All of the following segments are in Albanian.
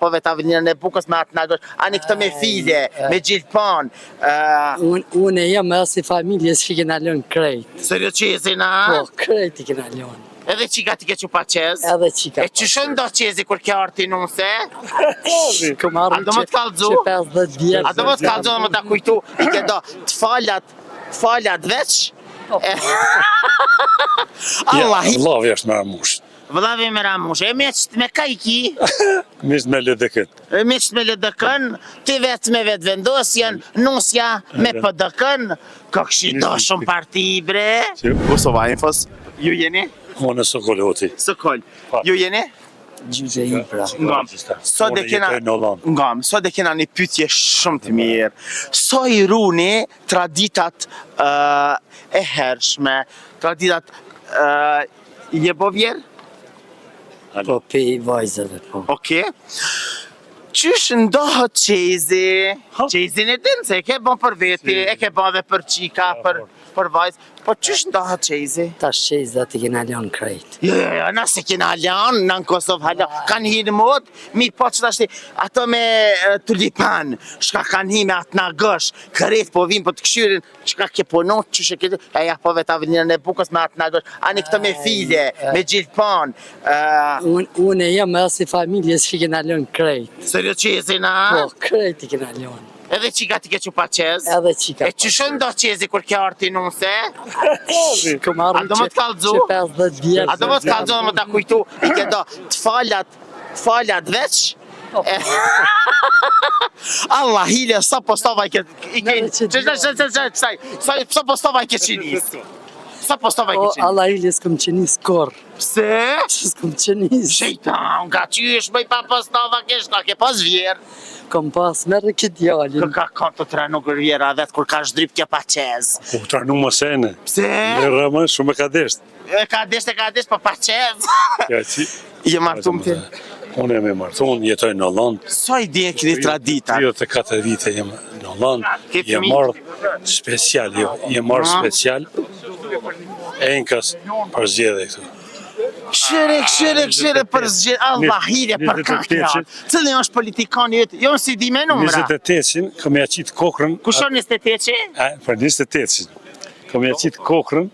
japove të avenirën e Bukës me atë nagosh. Ani këtë me file, me gjithpon. Unë jam e si familjes që kena lënë krejt. Seriozin, a? Po, krejt i kena lënë. Edhe qika ti ke që pa qez? Edhe qika. E që shën do qezi kur ke arti nuse? A do më të kalëzu? Që 50 vjetë. A do më të kalëzu dhe më të kujtu i ke do të falat veç? Allah i... Vlavi është me Ramush. Vlavi me Ramush. E meqët me ka i ki? Meqët me LDK-n. E meqët me LDK-n, ti vetë me vetë vendosjen, nusja me PDK-n. Ka këshi do shumë parti, bre. Kosova Infos, ju jeni? Unë e Sokoloti. Sokol. Ju jeni? Gjyze i pra. Ngam. Sot e kena një pyetje shumë të mirë. So i runi traditat e hershme, traditat je bo vjerë? Po pe i vajzëve, po. Oke. Qysh ndohët qezi? Qezin e din se e ke bon për veti, e ke bon dhe për qika, për vajzë. Po qysh ndohët qezi? Ta shqezat i kena lënë krejt. Jo, nëse kena lënë, në Kosovë hala, kanë hi në mod, mirë po që tashti, ato me tulipan, shka kanë hi me atë në gësh, kërret po vim po të këshyrin, shka ke ponot, qysh e këtë, e japove të avenirën e Bukës me atë në gësh, ani këtë me file, me gjithpon. Unë jam e si familjes që kena lënë krejt. Seriozin, a? Po, krejt i kena lënë. Edhe qika ti ke që pa qez? Edhe qika. E që shën do qezi kur ke arti nuse? A do më të kalëzu? Që 50 vjetë. A do më të kalëzu dhe më të kujtu i ke do të falat veç? Allah hile, sa postova i ke... Sa postova i ke qinis? Sa postova i ke qinis? Allah hile s'kom qinis kor. Pse? S'kom qinis. Shejtan, nga qysh bëj pa postova kesh, ka ke pas vjerë. Kom pas merë këtë jallin. Ka kanë të trenu gërvjera vetë kur ka shdryp kja pa qez. Po trenu më sene. Pse? Në rëmë shumë e ka desht. Ka desht, po pa qez. Je martu më të? Unë jam e martu, unë jetoj në Hollandë. Sa i dje këni tradita? 34 vite jem në Hollandë. Jem marrë special, enkas për zgjedhje këtu. Këshire për zgjedhje, Allah hire për kakja. Cëllë është politikani jëtë, jo në si di me numra. 28-in, kom ja qitë kokrën. Kushon 28-in? Për 28-in, kom ja qitë kokrën.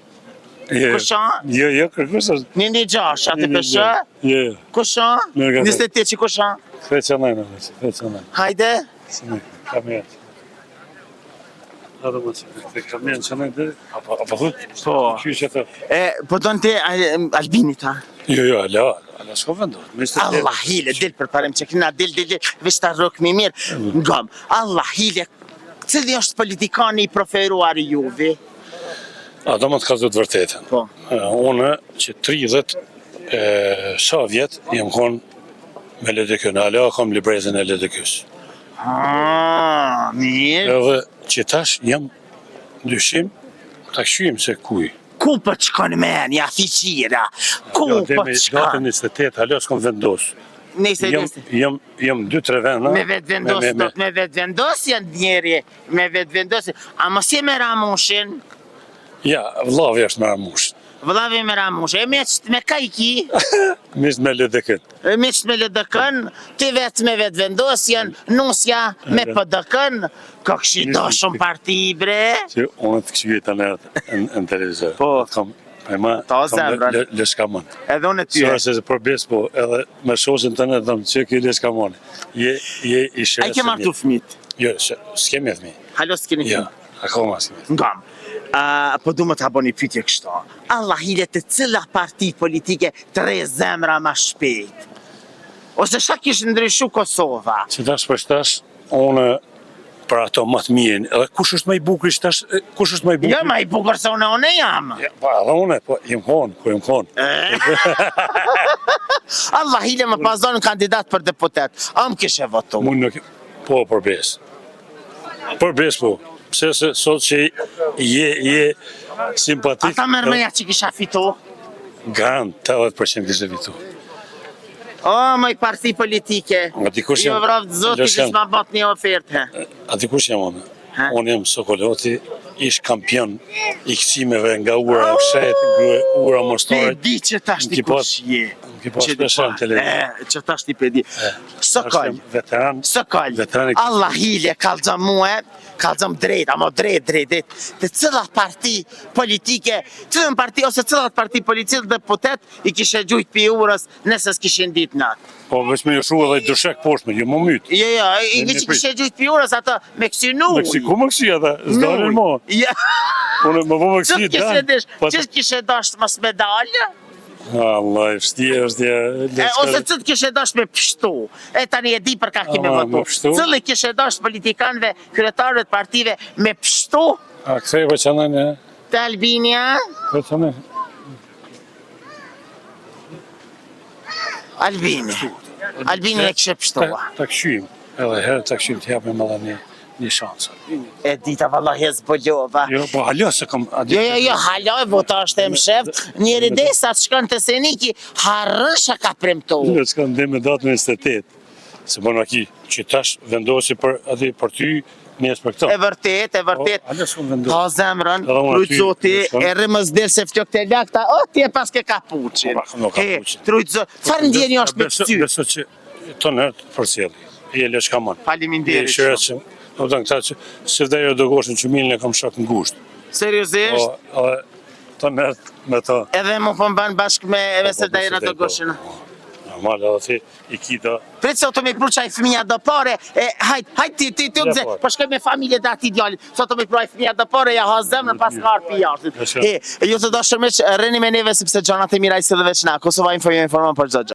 Kushon? Jo, kërkush është. Një gjash, atë pëshë? Jo. Kushon? 28-in kushon? Krecionajnë. Hajde? Kam jetë. Adë më që kam jenë që në dhe, apo thut? Po. Qysh e të? Po do në te Albini ta? Jo, ala s'ko vendohet. Allah hile, del për parem që këna, del, veç ta rëk mi mirë. Ngam, Allah hile, cili është politikani i preferuar i juve? A do më të kalëzut vërtetën. Po. Unë që 30 vjet jem konë me LDK-n, ala kom librezën e LDK-s. Mirë. Edhe që tash jam dyshim ta këshyim se kuj. Ku për të shkon men, ja fiqira? Ku për të shkon? Datën 28, alo s'kom vendos. Nese. Jem 2-3 venda. Me vetë vendos janë njeri, me vetë vendos. A mos je me Ramushin? Ja, vlavi është me Ramushin. Vlavi me Ramushin, e meqët me ka i ki? Meqët me LDK-n. Meqët me LDK-n, ti vetë me vetë vendosjen, nusja me PDK-n, ka këshi do shumë parti, bre? Që unë të këshu jetë në televizor. Po. Ta zemra. Leshkamon. Edhe unë e ty. Sërë se përbes po, edhe me shosin të në dhëmë që ki Leshkamon. Je i shërës. A i ke martu fëmit? Jo, s'kemi e fëmi. Halo s'keni fëmi? Jo, akoma s'kemi. Ngam. Po du më të aboni pytje kështo. Allah hile të cila parti politike të re zemra ma shpejt. Ose shak ishë ndryshu Kosova. Që tash për shtash, unë për ato më të mirën, edhe kush është më i bukur shtash, kush është më i bukur? Jo, më i bukur se unë jam. Po, edhe unë, po, jem konë. Allah hile më pazonë kandidat për deputet. Am kishe votu. Po, përbes po. Pse se sot që je simpatik... Ata mërmeja që kisha fitu? Garant, 80% kishe fitu. O, më i parti politike. Jo vraftë zoti që s'ma bat një ofertë. A dikush jam unë? Unë jam Sokoloti, ish kampion i kësimeve nga ura fshet, ura mostarët. Ti di që tash dikush je. Ki pas shpesh në televizion. Që tash ti pedi. Sokol. Veteran. Sokol. Veteran e Allah hile kalzëm mua, kalzëm drejt, ama drejt. Të cilat parti politike, cilën parti ose cilat parti politike deputet i kishe gjujt pi urës nëse s'kishin dit natë. Po veç me joshu edhe i dërshek poshme, jo më myt. Jo, i vi që kishe gjujt pi urës ato me kësinu. Me kësi, ku më kësi edhe? Zdalin mo. Unë më po më kësi dan. Që kishe dasht mos medalje? Allah, vështje. Ose cët kishe dasht me pështu. Tani e di për ka kime votu. Cëllë kishe dasht politikanve, kryetarëve të partive me pështu? A kësej veçanën e? Të Albinia? Veçanën. Albini e kishe pështua. Ta këshym, edhe herë ta këshym të japim edhe një shansë. E dita vallahi e zbojova. Jo, po halja se kam... Jo, halja e vota është e msheft. Njëri desa të shkën të Seniki, harësha ka premtu. Në s'kam dhe me datë 28. Se më në aki, që tash vendosi për ty njës për këto. E vërtet. Halja s'kam vendosi. Ka zemrën, trujt zoti, e rrimës del se ftjok të lakta, ti e pas ke kapuqin. Trujt zoti, farë ndjeni është me këty. Beso që të nërtë për cjeli. I e lesh kamon. Faleminderit. Në të në këta që si vdejë do goshin që milën e kam shak në gusht. Seriosisht? Të nërtë me ta. Edhe mu po mban bashkë me se vdejë do goshin. Normal, edhe ti i kita. Pretë se o të me pru qaj fëmija do pare, hajt ti u gze, po shkoj me familje dhe ati djallit, se o të me pru aj fëmija do pare, ja ha zemrën pas nga arpi jartit. Ju të do shërmeq, reni me neve sepse gjanat e mira i se dhe veç na, Kosova informon për gjë.